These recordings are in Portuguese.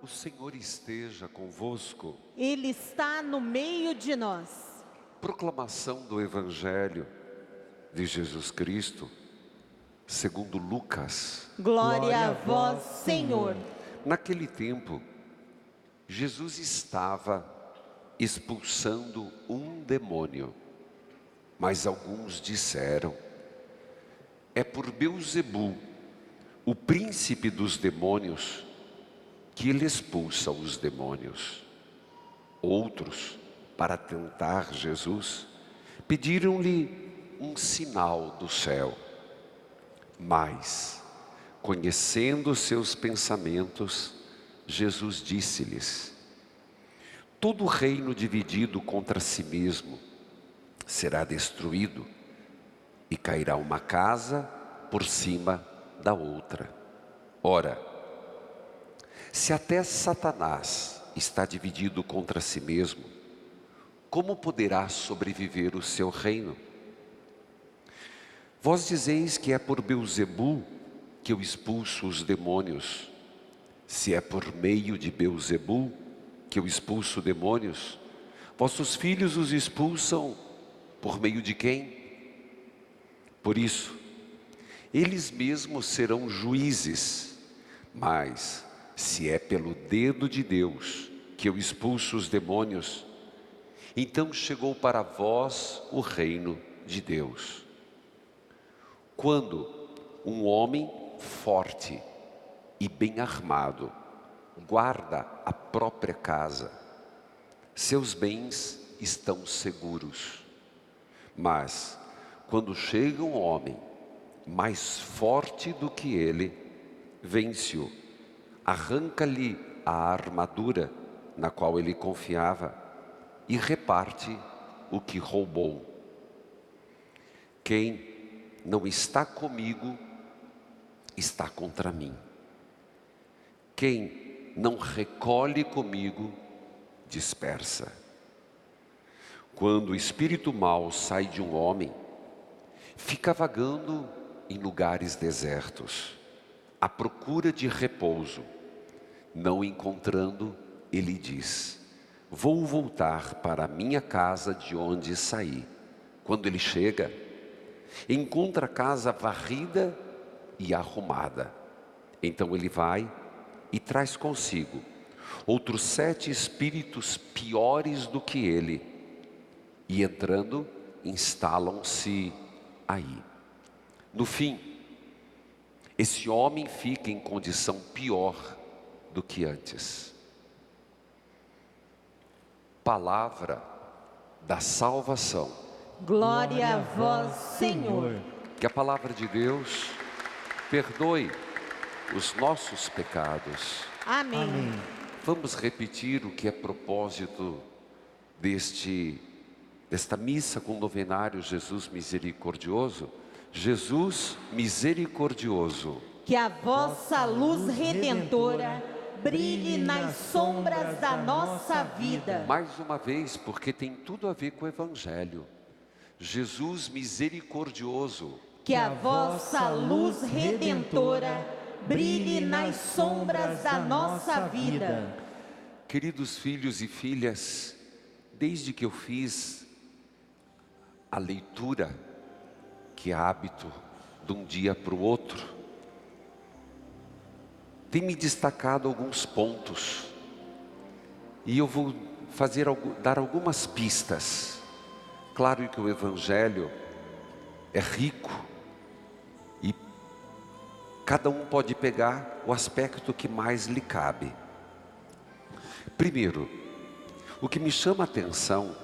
O Senhor esteja convosco. Ele está no meio de nós. Proclamação do Evangelho de Jesus Cristo, segundo Lucas. Glória a vós, Senhor. Naquele tempo, Jesus estava expulsando um demônio, mas alguns disseram: é por Beelzebu, o príncipe dos demônios, que ele expulsa os demônios. Outros, para tentar Jesus, pediram-lhe um sinal do céu. Mas, conhecendo seus pensamentos, Jesus disse-lhes: todo reino dividido contra si mesmo será destruído, e cairá uma casa por cima da outra. Ora, se até Satanás está dividido contra si mesmo, como poderá sobreviver o seu reino? Vós dizeis que é por Beelzebu que eu expulso os demônios. Se é por meio de Beelzebu que eu expulso demônios, vossos filhos os expulsam por meio de quem? Por isso, eles mesmos serão juízes. Mas, se é pelo dedo de Deus que eu expulso os demônios, então chegou para vós o reino de Deus. Quando um homem forte e bem armado guarda a própria casa, seus bens estão seguros. Mas, quando chega um homem mais forte do que ele, vence-o, arranca-lhe a armadura na qual ele confiava e reparte o que roubou. Quem não está comigo, está contra mim. Quem não recolhe comigo, dispersa. Quando o espírito mau sai de um homem, fica vagando em lugares desertos, à procura de repouso. Não encontrando, ele diz: vou voltar para a minha casa de onde saí. Quando ele chega, encontra a casa varrida e arrumada. Então ele vai e traz consigo outros 7 espíritos piores do que ele, e entrando, instalam-se aí. No fim, esse homem fica em condição pior do que antes. Palavra da salvação. Glória a vós, Senhor. Que a palavra de Deus perdoe os nossos pecados. Amém. Vamos repetir o que é propósito desta missa com o novenário Jesus Misericordioso. Jesus Misericordioso, Que a vossa luz redentora brilhe nas sombras da nossa vida. mais uma vez, porque tem tudo a ver com o Evangelho. Jesus Misericordioso, Que a vossa luz redentora brilhe nas sombras da nossa vida. queridos filhos e filhas, desde que eu fiz a leitura, que é hábito de um dia para o outro, tem me destacado alguns pontos, e eu vou dar algumas pistas. Claro que o Evangelho é rico, e cada um pode pegar o aspecto que mais lhe cabe. Primeiro, o que me chama a atenção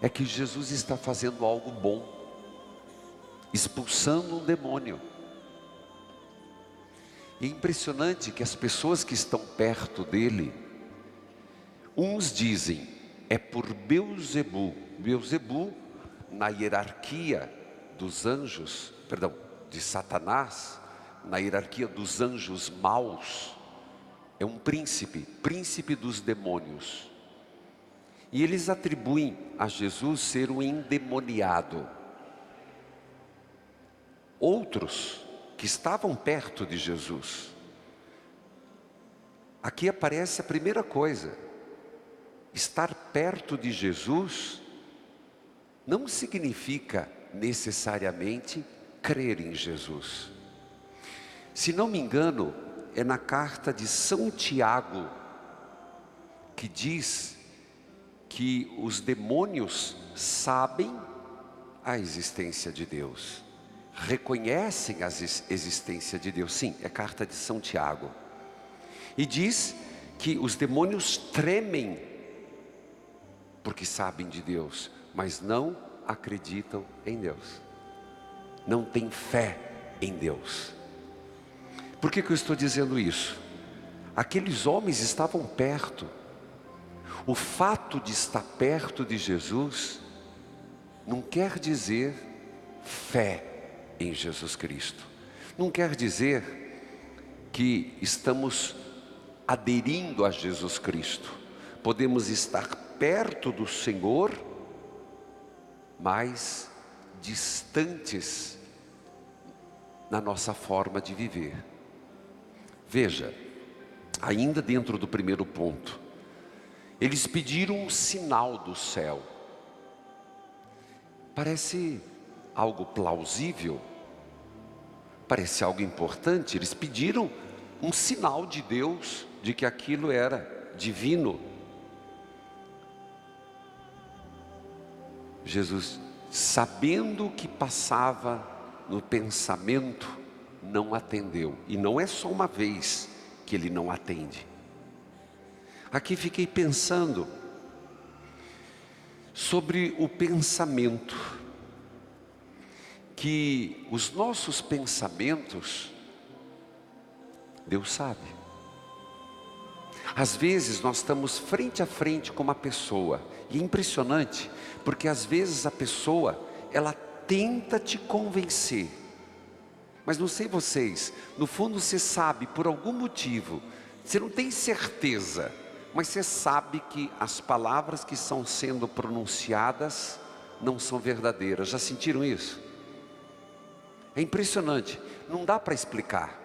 é que Jesus está fazendo algo bom, expulsando um demônio. E é impressionante que as pessoas que estão perto dele, uns dizem, é por Beelzebu. Beelzebu, na hierarquia dos anjos, de Satanás, na hierarquia dos anjos maus, é um príncipe dos demônios. E eles atribuem a Jesus ser um endemoniado. Outros que estavam perto de Jesus aqui aparece a primeira coisa. Estar perto de Jesus não significa necessariamente crer em Jesus. Se não me engano, é na carta de São Tiago que diz que os demônios sabem a existência de Deus, reconhecem a existência de Deus. Sim, é carta de São Tiago. E diz que os demônios tremem porque sabem de Deus, mas não acreditam em Deus, não têm fé em Deus. Por que eu estou dizendo isso? Aqueles homens estavam perto. O fato de estar perto de Jesus não quer dizer fé em Jesus Cristo. Não quer dizer que estamos aderindo a Jesus Cristo. Podemos estar perto do Senhor, mas distantes na nossa forma de viver. Veja, ainda dentro do primeiro ponto, eles pediram um sinal do céu. Parece algo plausível, parece algo importante. Eles pediram um sinal de Deus, de que aquilo era divino. Jesus, sabendo o que passava no pensamento, não atendeu. E não é só uma vez que ele não atende. Aqui fiquei pensando sobre o pensamento, que os nossos pensamentos, Deus sabe. Às vezes nós estamos frente a frente com uma pessoa, e é impressionante, porque às vezes a pessoa, ela tenta te convencer, mas não sei vocês, no fundo você sabe, por algum motivo, você não tem certeza, mas você sabe que as palavras que estão sendo pronunciadas não são verdadeiras. Já sentiram isso? É impressionante, não dá para explicar.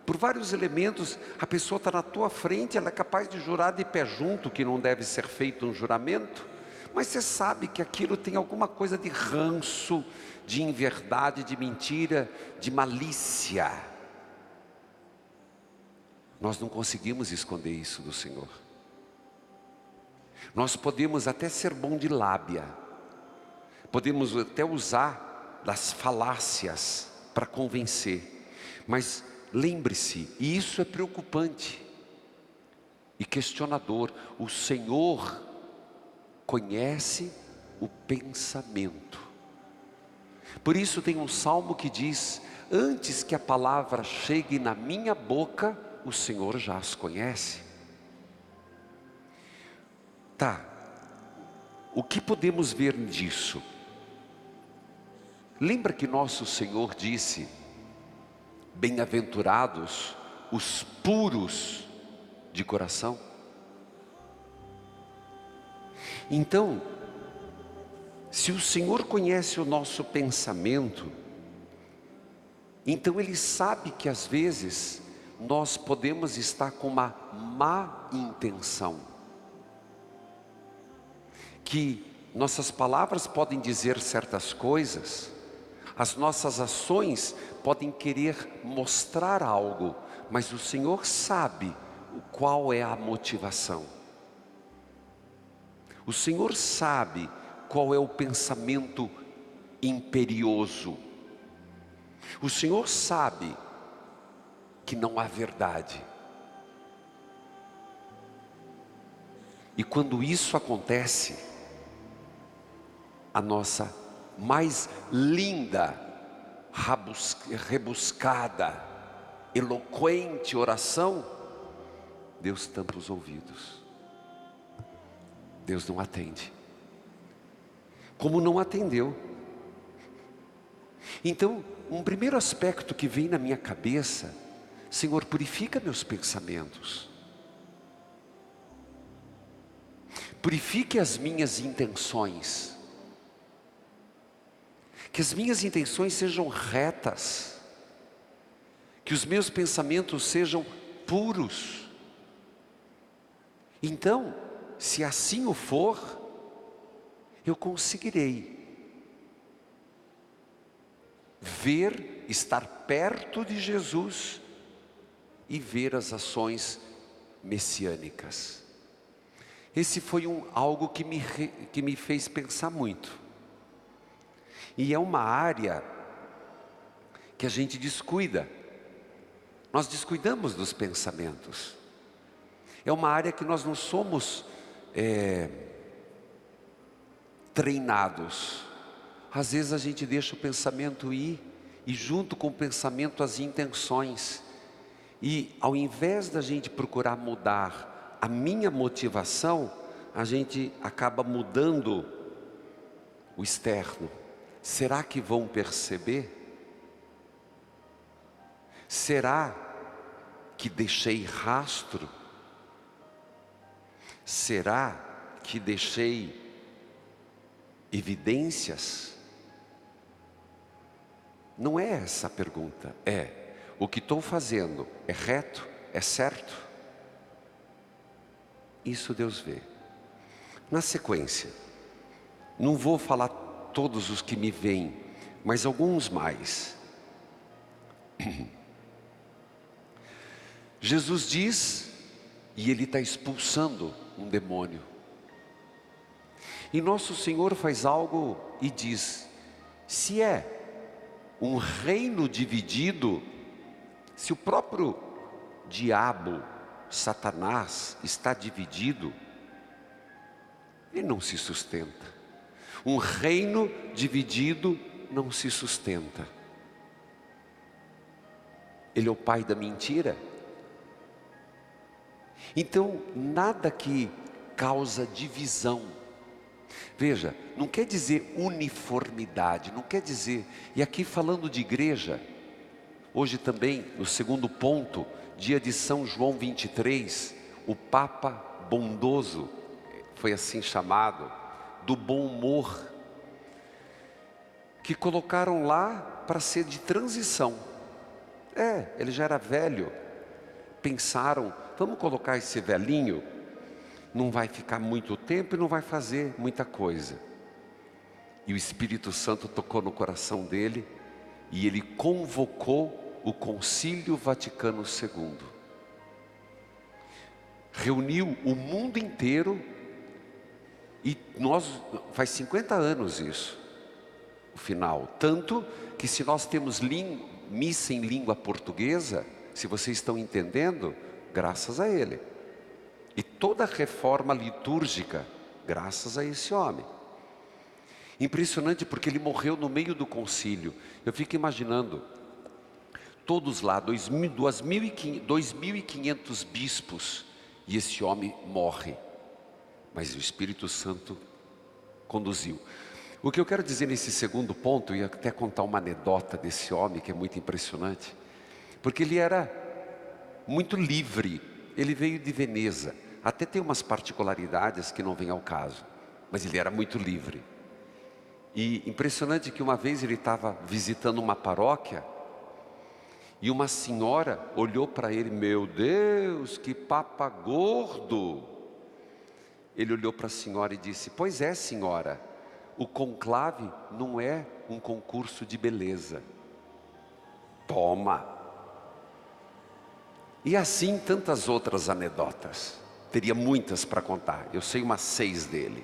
Por vários elementos, a pessoa está na tua frente, ela é capaz de jurar de pé junto que não deve ser feito um juramento, mas você sabe que aquilo tem alguma coisa de ranço, de inverdade, de mentira, de malícia. Nós não conseguimos esconder isso do Senhor. Nós podemos até ser bom de lábia, podemos até usar das falácias para convencer, mas lembre-se, e isso é preocupante e questionador, o Senhor conhece o pensamento. Por isso tem um salmo que diz: antes que a palavra chegue na minha boca, o Senhor já as conhece. Tá, o que podemos ver disso? Lembra que nosso Senhor disse: bem-aventurados os puros de coração? Então, se o Senhor conhece o nosso pensamento, então Ele sabe que às vezes nós podemos estar com uma má intenção, que nossas palavras podem dizer certas coisas, as nossas ações podem querer mostrar algo, mas o Senhor sabe qual é a motivação. O Senhor sabe qual é o pensamento imperioso. O Senhor sabe que não há verdade. E quando isso acontece, a nossa mais linda, rebuscada, eloquente oração, Deus tampa os ouvidos. Deus não atende. Como não atendeu. Então, um primeiro aspecto que vem na minha cabeça: Senhor, purifica meus pensamentos. Purifique as minhas intenções. Que as minhas intenções sejam retas. Que os meus pensamentos sejam puros. Então, se assim o for, eu conseguirei ver, estar perto de Jesus e ver as ações messiânicas. Esse foi algo que me fez pensar muito. E é uma área que a gente descuida. Nós descuidamos dos pensamentos. É uma área que nós não somos treinados. Às vezes a gente deixa o pensamento ir, e junto com o pensamento as intenções. E ao invés da gente procurar mudar a minha motivação, a gente acaba mudando o externo. Será que vão perceber? Será que deixei rastro? Será que deixei evidências? Não é essa a pergunta, o que estou fazendo é reto, é certo? Isso Deus vê. Na sequência, não vou falar todos os que me vêm, mas alguns mais. Jesus diz, e Ele está expulsando um demônio. E nosso Senhor faz algo e diz, se é um reino dividido, se o próprio diabo, Satanás, está dividido, ele não se sustenta. Um reino dividido não se sustenta. Ele é o pai da mentira. Então, nada que causa divisão. Veja, não quer dizer uniformidade, não quer dizer... E aqui falando de igreja, hoje também, no segundo ponto, dia de São João 23, o Papa bondoso, foi assim chamado, do bom humor, que colocaram lá para ser de transição. Ele já era velho, pensaram, vamos colocar esse velhinho, não vai ficar muito tempo e não vai fazer muita coisa. E o Espírito Santo tocou no coração dele, e ele convocou o Concílio Vaticano II. Reuniu o mundo inteiro, e faz 50 anos isso, o final. Tanto que se nós temos missa em língua portuguesa, se vocês estão entendendo, graças a ele. E toda a reforma litúrgica, graças a esse homem. Impressionante, porque ele morreu no meio do concílio. Eu fico imaginando, todos lá, 2.500 bispos, e esse homem morre. Mas o Espírito Santo conduziu. O que eu quero dizer nesse segundo ponto, e até contar uma anedota desse homem, que é muito impressionante, porque ele era muito livre. Ele veio de Veneza. Até tem umas particularidades que não vêm ao caso, mas ele era muito livre. E impressionante que uma vez ele estava visitando uma paróquia, e uma senhora olhou para ele, meu Deus, que papa gordo. Ele olhou para a senhora e disse, pois é, senhora, o conclave não é um concurso de beleza. Toma! E assim tantas outras anedotas. Teria muitas para contar, eu sei umas 6 dele.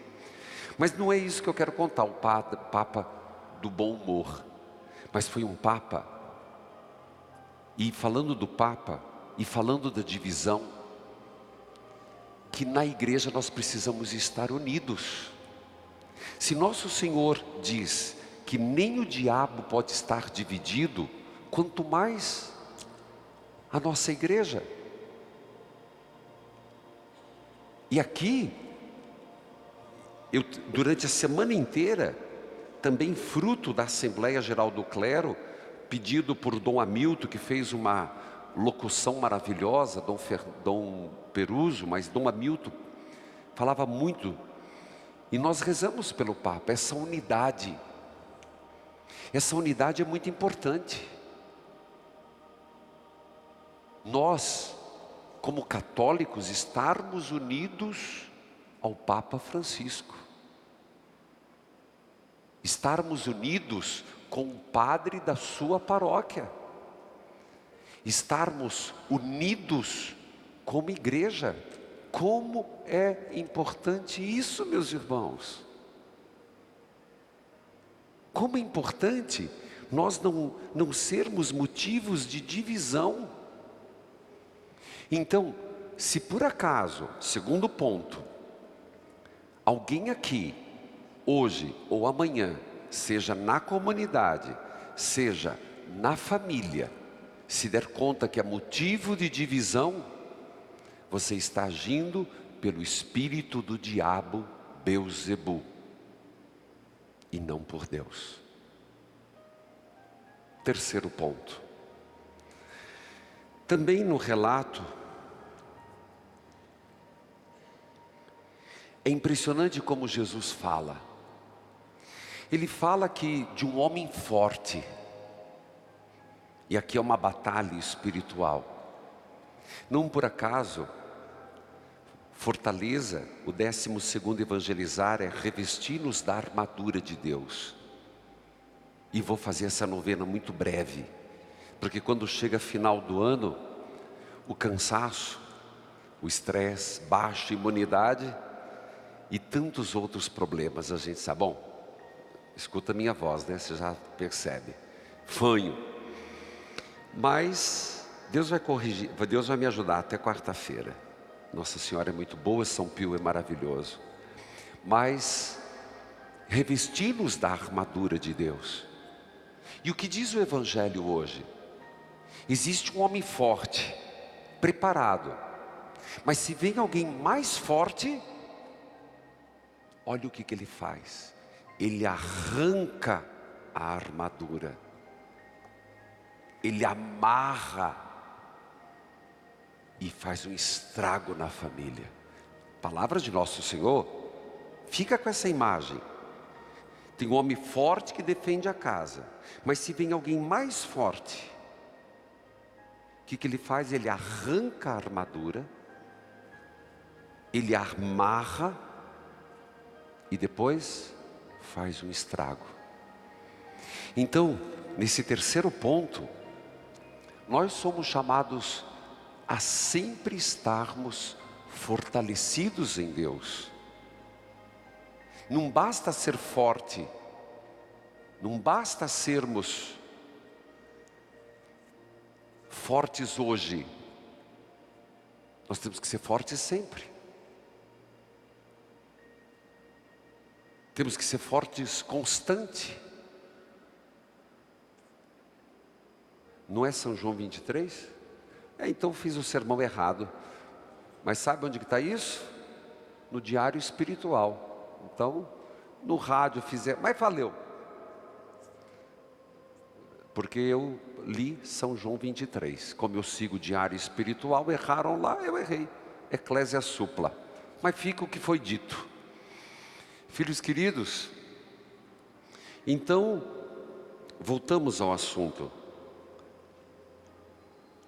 Mas não é isso que eu quero contar, o Papa do bom humor. Mas foi um Papa, e falando do Papa, e falando da divisão, que na igreja nós precisamos estar unidos. Se nosso Senhor diz que nem o diabo pode estar dividido, quanto mais a nossa igreja. E aqui, durante a semana inteira, também fruto da Assembleia Geral do Clero, pedido por Dom Hamilton, que fez uma locução maravilhosa, Dom Peruso, mas Dom Hamilton falava muito, e nós rezamos pelo Papa, essa unidade é muito importante. Nós, como católicos, estarmos unidos ao Papa Francisco. Estarmos unidos com o padre da sua paróquia. Estarmos unidos como igreja. Como é importante isso, meus irmãos. Como é importante nós não sermos motivos de divisão. Então, se por acaso, segundo ponto, alguém aqui, hoje ou amanhã, seja na comunidade, seja na família, se der conta que é motivo de divisão, você está agindo pelo espírito do diabo Beelzebu, e não por Deus. Terceiro ponto. Também no relato, é impressionante como Jesus fala. Ele fala que de um homem forte, e aqui é uma batalha espiritual. Não por acaso, fortaleza, o 12º evangelizar é revestir-nos da armadura de Deus. E vou fazer essa novena muito breve, porque quando chega final do ano, o cansaço, o estresse, baixa imunidade e tantos outros problemas, a gente sabe. Bom, escuta a minha voz, né? Você já percebe. Fanho. Mas Deus vai corrigir, Deus vai me ajudar até quarta-feira. Nossa Senhora é muito boa, São Pio é maravilhoso. Mas revestir-nos da armadura de Deus. E o que diz o Evangelho hoje? Existe um homem forte, preparado. Mas se vem alguém mais forte, olha o que ele faz. Ele arranca a armadura. Ele amarra e faz um estrago na família. Palavras de Nosso Senhor. Fica com essa imagem. Tem um homem forte que defende a casa. Mas se vem alguém mais forte, o que ele faz? Ele arranca a armadura, ele amarra e depois faz um estrago. Então, nesse terceiro ponto, nós somos chamados a sempre estarmos fortalecidos em Deus. Não basta ser forte, não basta sermos fortes hoje, nós temos que ser fortes sempre. Temos que ser fortes constante. Não é São João 23? Então fiz o sermão errado. Mas sabe onde que está isso? No diário espiritual. Então, no rádio fizer, mas valeu. Porque eu li São João 23. Como eu sigo o diário espiritual, erraram lá, eu errei. Eclésia supla. Mas fica o que foi dito. Filhos queridos, então, voltamos ao assunto.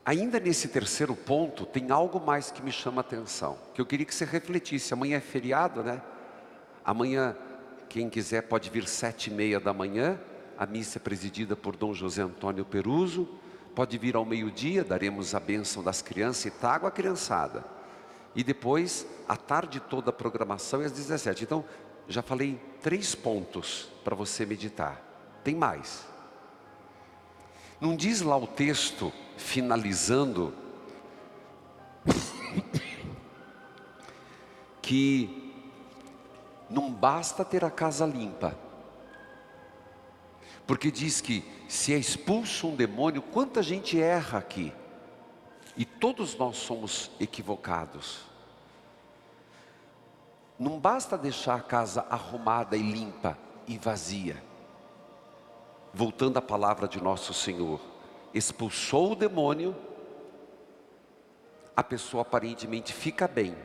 Ainda nesse terceiro ponto, tem algo mais que me chama a atenção, que eu queria que você refletisse. Amanhã é feriado, né? Amanhã, quem quiser pode vir 7h30 da manhã, a missa é presidida por Dom José Antônio Peruso, pode vir ao meio-dia, daremos a bênção das crianças e tágua à criançada. E depois, à tarde toda a programação é às 17h. Então, já falei 3 pontos para você meditar. Tem mais. Não diz lá o texto, finalizando, que não basta ter a casa limpa. Porque diz que se é expulso um demônio, quanta gente erra aqui. E todos nós somos equivocados. Não basta deixar a casa arrumada e limpa e vazia. Voltando à palavra de Nosso Senhor, expulsou o demônio, a pessoa aparentemente fica bem,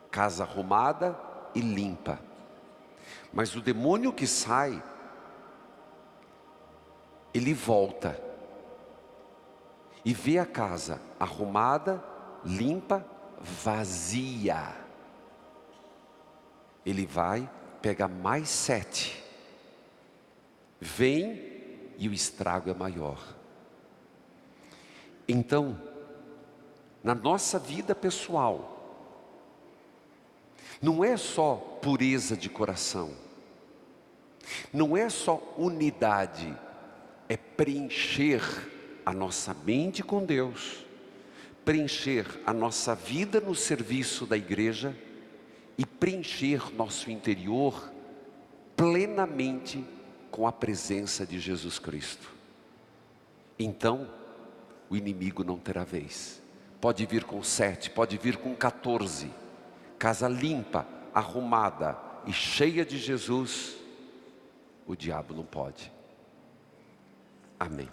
casa arrumada e limpa. Mas o demônio que sai, ele volta e vê a casa arrumada, limpa, vazia. Ele vai pegar mais 7. Vem e o estrago é maior. Então, na nossa vida pessoal, não é só pureza de coração, não é só unidade, é preencher a nossa mente com Deus, preencher a nossa vida no serviço da igreja e preencher nosso interior plenamente com a presença de Jesus Cristo. Então, o inimigo não terá vez. Pode vir com 7, pode vir com 14. Casa limpa, arrumada e cheia de Jesus, o diabo não pode. Amém.